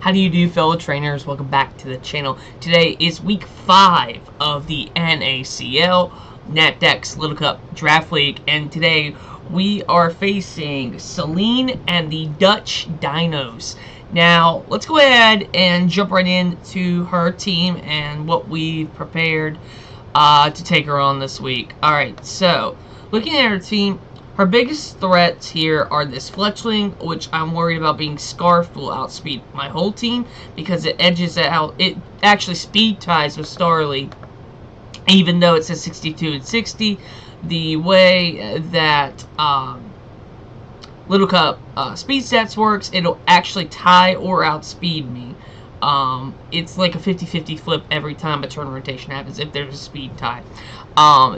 How do you do, fellow trainers? Welcome back to the channel. Today is week 5 of the NACL NatDex Little Cup Draft League, and today we are facing Selene and the Dutch Deinos. Now, let's go ahead and jump right into her team and what we've prepared to take her on this week. Alright, so, looking at her team, her biggest threats here are this fletchling, which I'm worried about being scarfed will outspeed my whole team because it edges out. It actually speed ties with Starly, even though it says 62 and 60. The way that Little Cup speed stats works, it'll actually tie or outspeed me. It's like a 50-50 flip every time a turn rotation happens if there's a speed tie.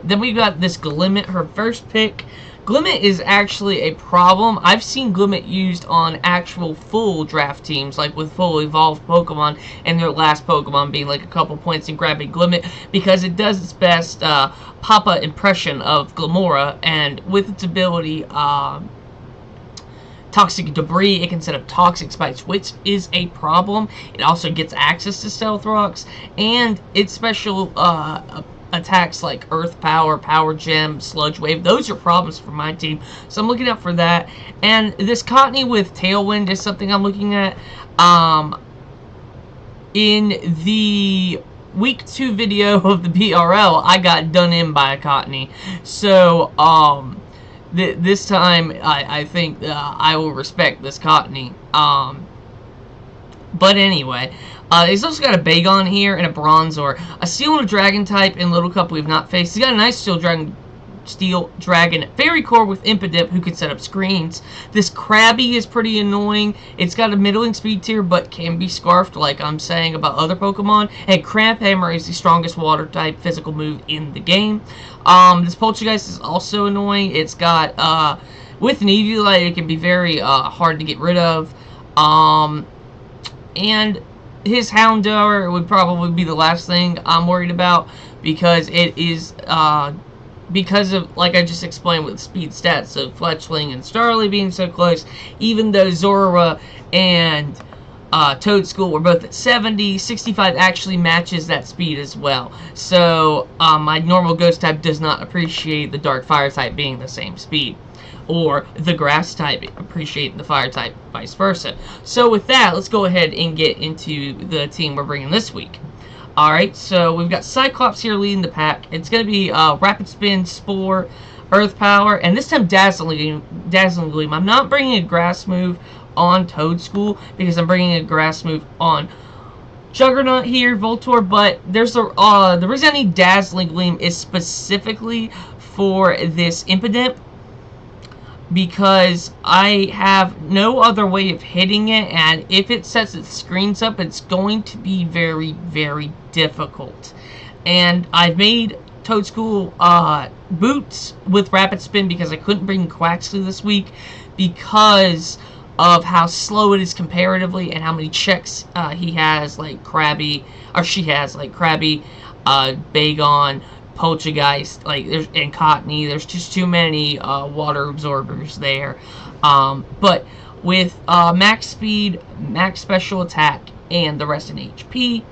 Then we got this Glimmet, her first pick. Glimmet is actually a problem. I've seen Glimmet used on actual full draft teams, like with full evolved Pokemon, and their last Pokemon being like a couple points and grabbing Glimmet, because it does its best Papa impression of Glamora, and with its ability Toxic Debris, it can set up Toxic Spikes, which is a problem. It also gets access to Stealth Rocks, and its special attacks like Earth Power, Power Gem, Sludge Wave, those are problems for my team, so I'm looking out for that. And this Cottony with Tailwind is something I'm looking at. In the week 2 video of the BRL, I got done in by a Cottony, so this time I think I will respect this Cottony. But anyway, he's also got a Bagon here and a Bronzor. A Steel and a Dragon type in Little Cup we've not faced. He's got a nice Steel Dragon Fairy Core with Impidimp who can set up screens. This Krabby is pretty annoying. It's got a middling speed tier but can be scarfed, like I'm saying about other Pokemon. And Cramp Hammer is the strongest water type physical move in the game. This Poltergeist is also annoying. It's got, with an Eviolite, it can be very hard to get rid of. And his Houndour would probably be the last thing I'm worried about, because it is, because of, like I just explained with speed stats of Fletchling and Starly being so close, even though Zorua and Toadschool were both at 70, 65 actually matches that speed as well. So, my normal Ghost type does not appreciate the Dark Fire type being the same speed, or the Grass type appreciate the Fire type, vice versa. So with that, let's go ahead and get into the team we're bringing this week. Alright, so we've got Cyclops here leading the pack. It's going to be Rapid Spin, Spore, Earth Power, and this time Dazzling Gleam. I'm not bringing a Grass move on Toadschool because I'm bringing a Grass move on Juggernaut here, Voltorb, but there's the reason I need Dazzling Gleam is specifically for this Impidimp, because I have no other way of hitting it, and if it sets its screens up, it's going to be very, very difficult. And I've made Toadschool boots with Rapid Spin because I couldn't bring Quaxley this week because of how slow it is comparatively and how many checks he has, like Krabby, or she has, like Krabby, Bagon, Poltergeist, like and Cottony. There's just too many water absorbers there. But with max speed, max special attack, and the rest in HP,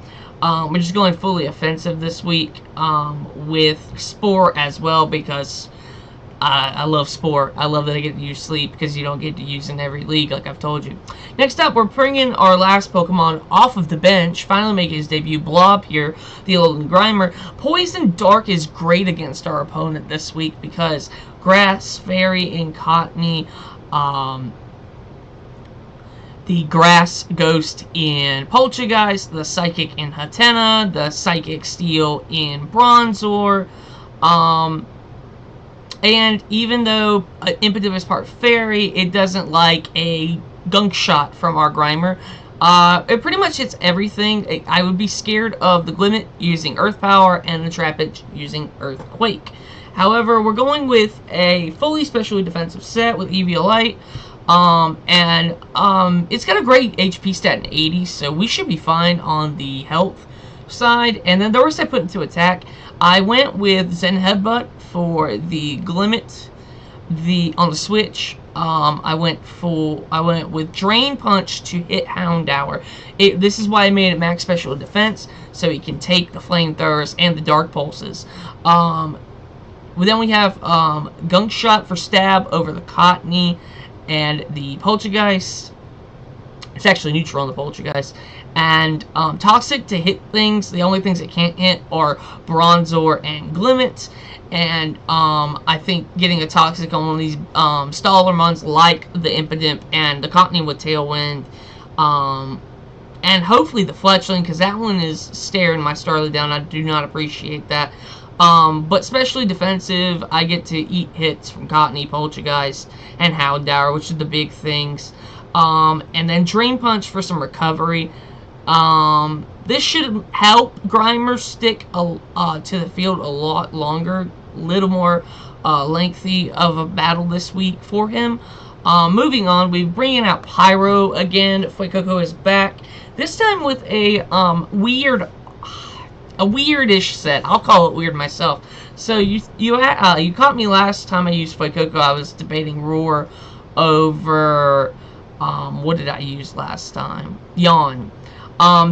we're just going fully offensive this week with Spore as well, because I love Spore. I love that I get to use Sleep, because you don't get to use in every league, like I've told you. Next up, we're bringing our last Pokemon off of the bench, finally making his debut, Blob here, the Alolan Grimer. Poison Dark is great against our opponent this week because Grass, Fairy, and Cottony, the Grass Ghost in Poltergeist, the Psychic in Hatena, the Psychic Steel in Bronzor, and even though Impidimp is part Fairy, it doesn't like a Gunk Shot from our Grimer. It pretty much hits everything. I would be scared of the Glimmet using Earth Power and the Trapinch using Earthquake. However, we're going with a fully specially defensive set with Eviolite. It's got a great HP stat in 80, so we should be fine on the health side. And then the rest I put into attack, I went with Zen Headbutt for the Glimmet, on the Switch, I went with Drain Punch to hit Houndour. This is why I made it max special defense, so he can take the flamethrowers and the dark pulses. Then we have Gunk Shot for stab over the Cottony and the Poltergeist. It's actually neutral on the Poltergeist. And Toxic to hit things. The only things it can't hit are Bronzor and Glimmet. And I think getting a Toxic on one of these Staller Muns like the Impidimp and the Cottony with Tailwind. And hopefully the Fletchling, because that one is staring my Starly down. I do not appreciate that. But especially defensive, I get to eat hits from Cottony, Poltergeist, and Houndour, which are the big things. And then Drain Punch for some recovery. This should help Grimer stick to the field a lot longer, a little more lengthy of a battle this week for him. Moving on, we're bringing out Pyro again. Fuecoco is back. This time with a weirdish set. I'll call it weird myself. So you caught me last time I used Fuecoco. I was debating Roar over what did I use last time? Yawn.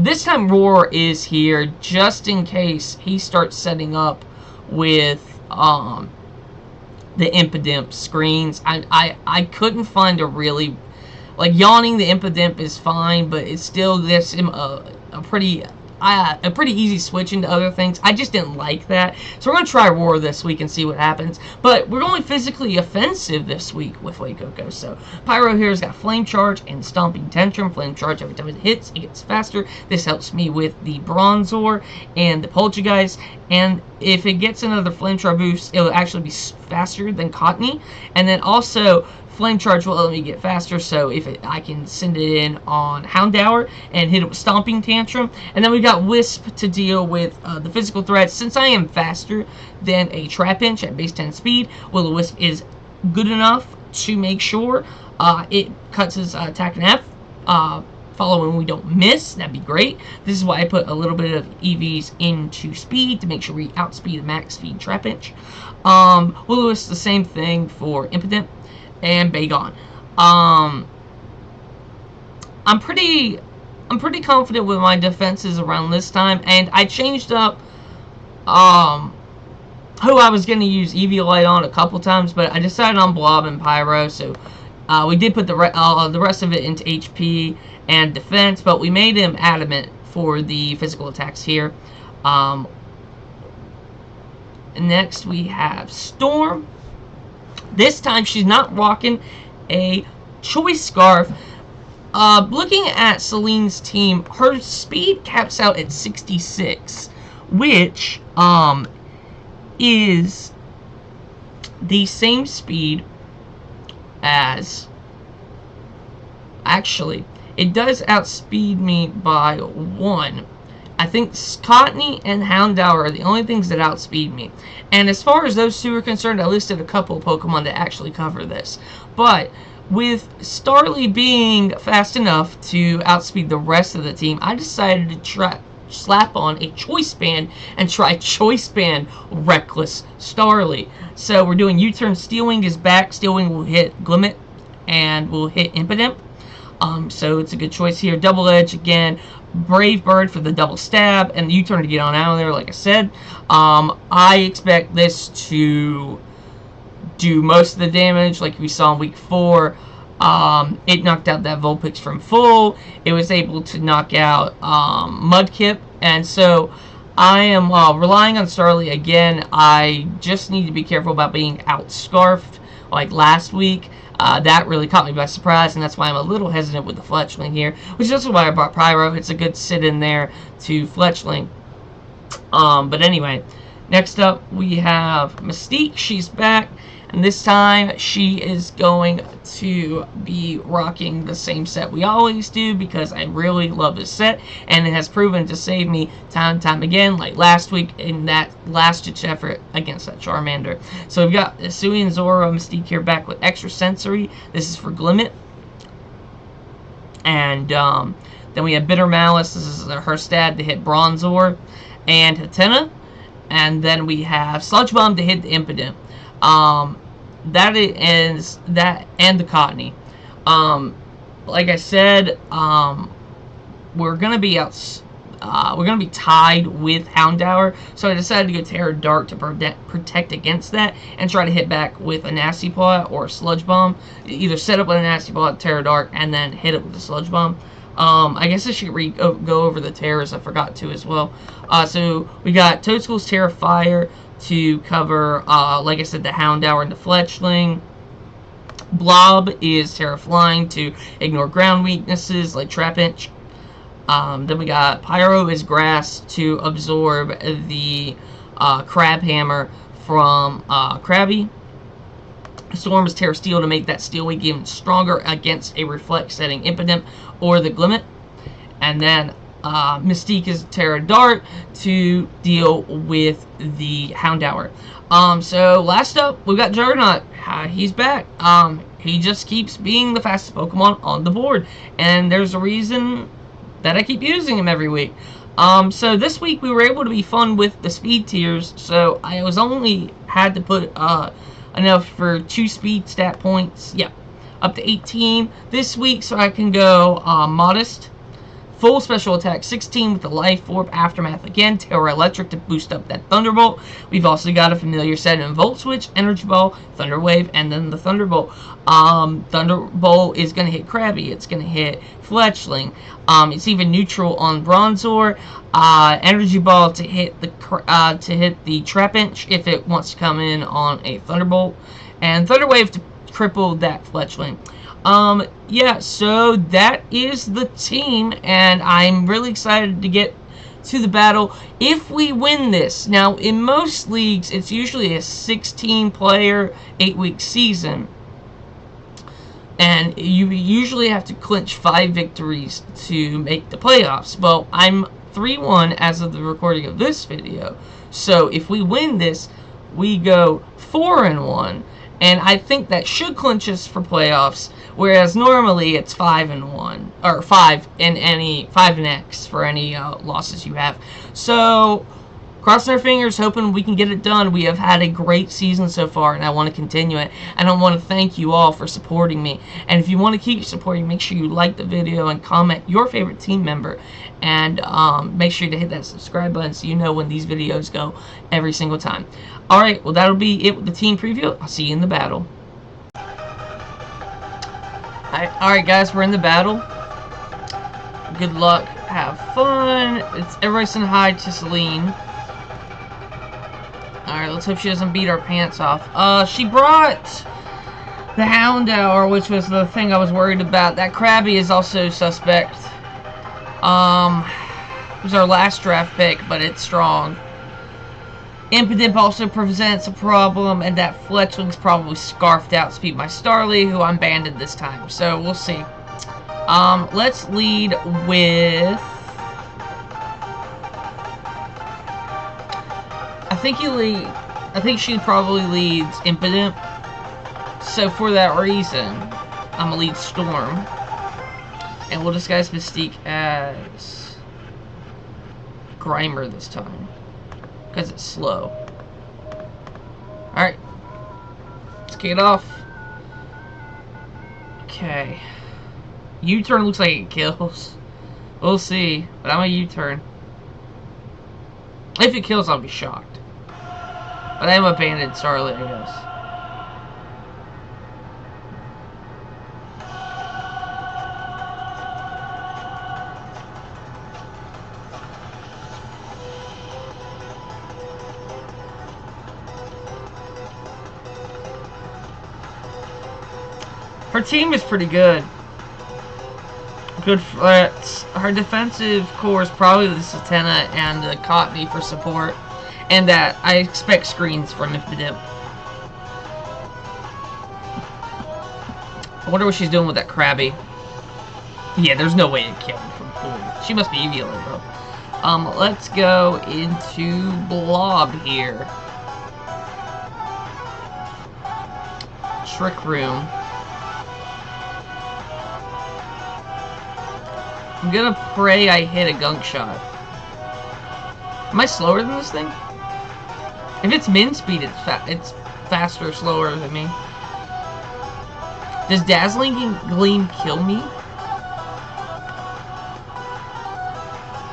This time Roar is here just in case he starts setting up with the Impidimp screens. I couldn't find a really, like, yawning the Impidimp is fine, but it still gives him a pretty easy switch into other things. I just didn't like that. So we're going to try Roar this week and see what happens. But we're only physically offensive this week with Fuecoco. So Pyro here has got Flame Charge and Stomping Tantrum. Flame Charge, every time it hits, it gets faster. This helps me with the Bronzor and the Poltergeist. And if it gets another Flame Charge boost, it will actually be faster than Cottony. And then also, Flame Charge will let me get faster, so I can send it in on Houndour and hit it with Stomping Tantrum. And then we got Wisp to deal with the physical threats. Since I am faster than a Trapinch at base 10 speed, Will-O-Wisp is good enough to make sure it cuts his attack in half. Following we don't miss, that'd be great. This is why I put a little bit of EVs into speed to make sure we outspeed a max speed Trapinch. Will-O-Wisp the same thing for Impidimp and Bagon. I'm pretty confident with my defenses around this time, and I changed up who I was going to use Eviolite on a couple times, but I decided on Blob and Pyro, so we did put the rest of it into HP and defense, but we made him adamant for the physical attacks here. Next we have Storm. This time, she's not rocking a Choice Scarf. Looking at Selene's team, her speed caps out at 66, which is the same speed as... Actually, it does outspeed me by 1. I think Cottony and Houndour are the only things that outspeed me. And as far as those two are concerned, I listed a couple of Pokemon that actually cover this. But with Starly being fast enough to outspeed the rest of the team, I decided to slap on a Choice Band and try Choice Band Reckless Starly. So we're doing U-Turn. Steel Wing is back. Steel Wing will hit Glimmet and will hit Impidimp. So it's a good choice here. Double Edge again. Brave Bird for the double stab, and the U-turn to get on out of there, like I said. I expect this to do most of the damage, like we saw in week 4. It knocked out that Vulpix from full. It was able to knock out Mudkip, and so I am relying on Starly again. I just need to be careful about being outscarfed like last week. That really caught me by surprise, and that's why I'm a little hesitant with the Fletchling here, which is also why I brought Pyro. It's a good sit in there to Fletchling. But anyway, next up we have Mystique. She's back, and this time she is going to be rocking the same set we always do, because I really love this set, and it has proven to save me time and time again, like last week in that last-ditch effort against that Charmander. So we've got Sui and Zoro Mystique here back with Extra Sensory. This is for Glimmet. And then we have Bitter Malice. This is her stat to hit Bronzor and Hatena. And then we have Sludge Bomb to hit the Impidimp. that is that, and the Cottony. Like I said, we're gonna be tied with Houndour, so I decided to go Terror Dart to protect against that and try to hit back with a Nasty Paw or Sludge Bomb. Either set up with a Nasty Paw, Terror Dart, and then hit it with a Sludge Bomb. I guess I should go over the terrors. I forgot to as well. So we got Toadstool's Terror Fire to cover, like I said, the Houndour and the Fletchling. Blob is Terror Flying to ignore ground weaknesses like Trapinch. Then we got Pyro is Grass to absorb the Crab Hammer from Krabby. Storm is Terror Steel to make that Steel Wing even stronger against a Reflect setting Impidimp or the Glimmet. And then Mystique is Terror Dart to deal with the Houndour. So last up, we got Juggernaut. He's back. He just keeps being the fastest Pokemon on the board, and there's a reason that I keep using him every week. So this week we were able to be fun with the speed tiers, so I was only had to put enough for 2 speed stat points, up to 18 this week, so I can go Modest, full special attack 16 with the Life Orb, Aftermath again, Terra Electric to boost up that Thunderbolt. We've also got a familiar set in Volt Switch, Energy Ball, Thunder Wave, and then the Thunderbolt. Thunderbolt is going to hit Krabby, it's going to hit Fletchling, it's even neutral on Bronzor. Energy Ball to hit the Trapinch if it wants to come in on a Thunderbolt, and Thunder Wave to cripple that Fletchling. So that is the team, and I'm really excited to get to the battle if we win this. Now, in most leagues, it's usually a 16-player, 8-week season, and you usually have to clinch 5 victories to make the playoffs. Well, I'm 3-1 as of the recording of this video, so if we win this, we go 4-1, and I think that should clinch us for playoffs. Whereas normally it's 5-1, or 5 and X for any losses you have. So, crossing our fingers, hoping we can get it done. We have had a great season so far, and I want to continue it. And I want to thank you all for supporting me. And if you want to keep supporting, make sure you like the video and comment your favorite team member. And make sure to hit that subscribe button so you know when these videos go every single time. Alright, well that'll be it with the team preview. I'll see you in the battle. Alright guys, we're in the battle. Good luck. Have fun. Everybody saying hi to Selene. Alright, let's hope she doesn't beat our pants off. She brought the Houndour, which was the thing I was worried about. That Krabby is also suspect. It was our last draft pick, but it's strong. Impidimp also presents a problem, and that Fletchling's probably scarfed out speed by Starly, who I'm banded this time, so we'll see. Let's lead with... I think she probably leads Impidimp, so for that reason, I'm gonna lead Storm, and we'll disguise Mystique as Grimer this time, because it's slow. Alright. Let's kick it off. Okay. U-turn looks like it kills. We'll see. But I'm a U-turn. If it kills, I'll be shocked. But I am a banded Starlet, I guess. Her team is pretty good. Good threats. Her defensive core is probably the Satena and the Cottony for support. And that I expect screens from Impidimp. I wonder what she's doing with that Krabby. Yeah, there's no way to kill him from pool. She must be EVLing, bro. Let's go into Blob here. Trick Room. I'm gonna pray I hit a gunk shot. Am I slower than this thing? If it's min speed, it's faster or slower than me. Does Dazzling Gleam kill me?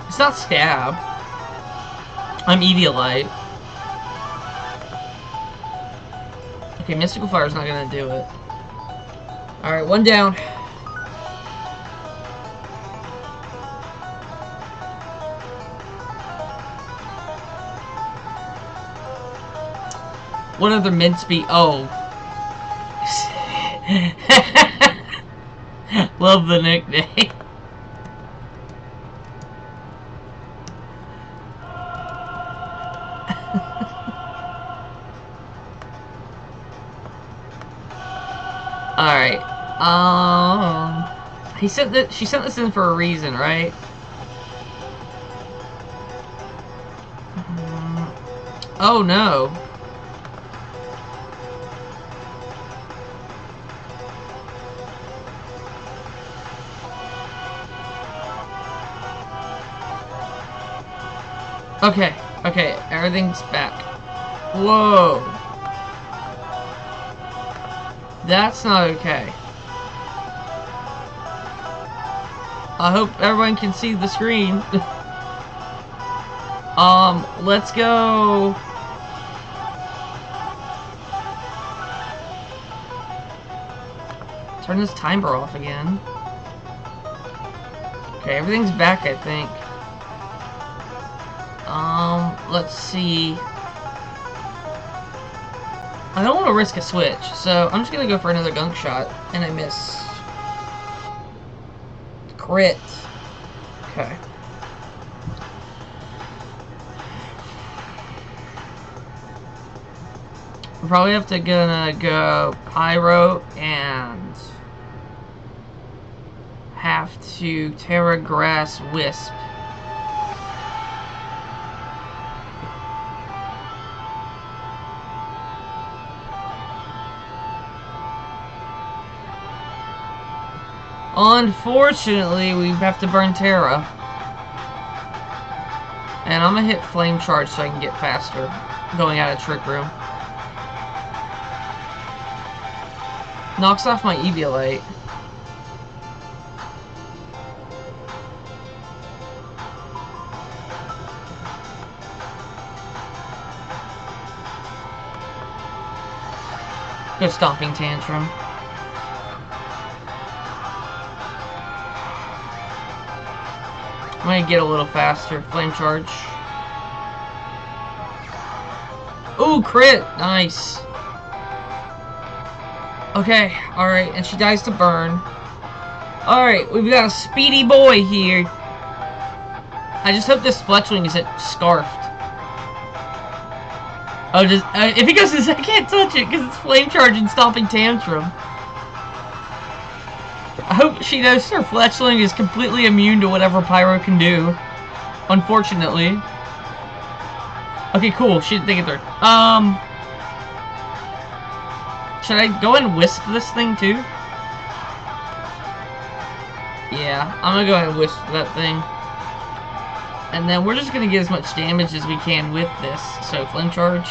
It's not stab. I'm Eviolite. Okay, Mystical Fire's not gonna do it. Alright, one down. What other mid speed? Oh. Love the nickname. Alright. She sent this in for a reason, right? Oh no. Okay, okay, everything's back. Whoa. That's not okay. I hope everyone can see the screen. Let's go. Turn this timer off again. Okay, everything's back, I think. Let's see. I don't want to risk a switch, so I'm just gonna go for another gunk shot, and I miss. Crit. Okay. We probably have to gonna go Pyro and have to Terra Grass Wisp. Unfortunately, we have to burn Terra. And I'm gonna hit Flame Charge so I can get faster going out of Trick Room. Knocks off my Eviolite. Go Stomping Tantrum. I'm gonna get a little faster. Flame Charge. Ooh, crit! Nice. Okay, alright, and she dies to burn. Alright, we've got a speedy boy here. I just hope this Fletchling isn't scarfed. Oh, just if he goes I can't touch it because it's Flame Charge and Stomping Tantrum. I hope she knows her Fletchling is completely immune to whatever Pyro can do. Unfortunately. Okay, cool. She didn't think it through. Should I go and Wisp this thing too? Yeah, I'm gonna go ahead and Wisp that thing. And then we're just gonna get as much damage as we can with this. So, Flame Charge.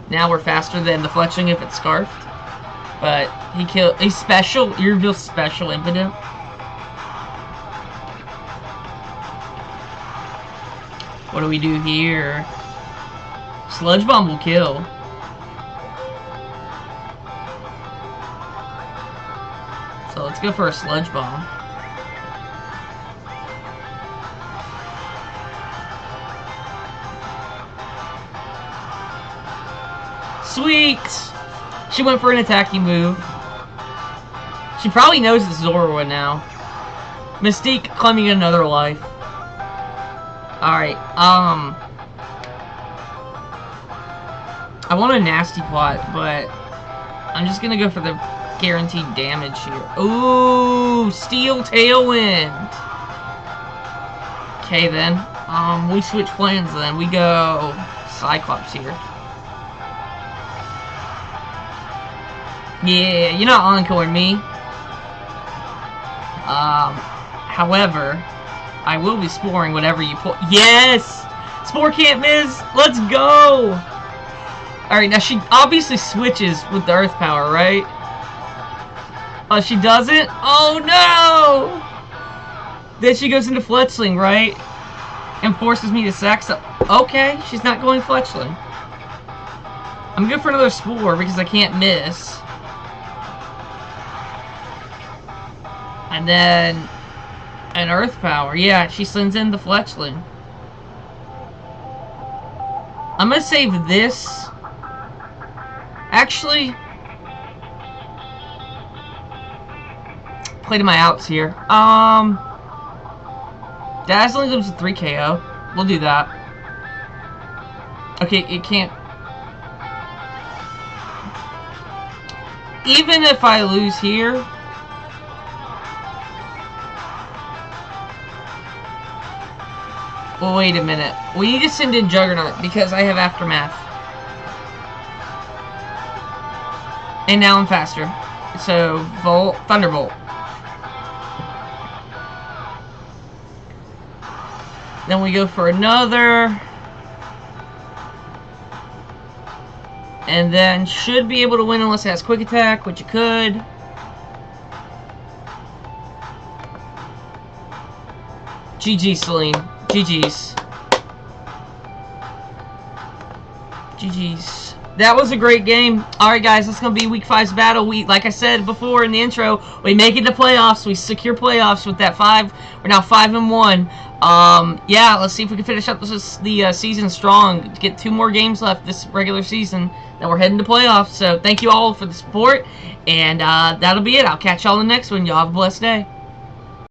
Now we're faster than the Fletchling if it's scarfed. But he killed a special, Earville special impotent. What do we do here? Sludge Bomb will kill. So let's go for a Sludge Bomb. Sweet! She went for an attacking move. She probably knows it's Zorua now. Mystique claiming another life. Alright, I want a Nasty Plot, but I'm just gonna go for the guaranteed damage here. Ooh, Steel Tailwind! Okay then, we switch plans then. We go Cyclops here. Yeah, you're not encoring me. However, I will be sporing whatever you pull. Yes! Spore can't miss! Let's go! Alright, now she obviously switches with the Earth Power, right? Oh, she doesn't? Oh, no! Then she goes into Fletchling, right? And forces me to sex. Okay, she's not going Fletchling. I'm good for another Spore because I can't miss. And then an Earth Power. Yeah, she sends in the Fletchling. I'm gonna save this. Actually, play to my outs here. Dazzling goes to 3 KO. We'll do that. Okay, it can't. Even if I lose here. Well, wait a minute. We need to send in Juggernaut because I have Aftermath. And now I'm faster. So, Thunderbolt. Then we go for another. And then should be able to win unless it has Quick Attack, which it could. GG, Selene. GG's. GG's. That was a great game. Alright, guys, that's going to be Week 5's battle. Like I said before in the intro, we make it to playoffs. We secure playoffs with that 5. We're now 5-1. Yeah, let's see if we can finish up the season strong. Get 2 more games left this regular season. Then we're heading to playoffs. So thank you all for the support. And that'll be it. I'll catch y'all in the next one. Y'all have a blessed day.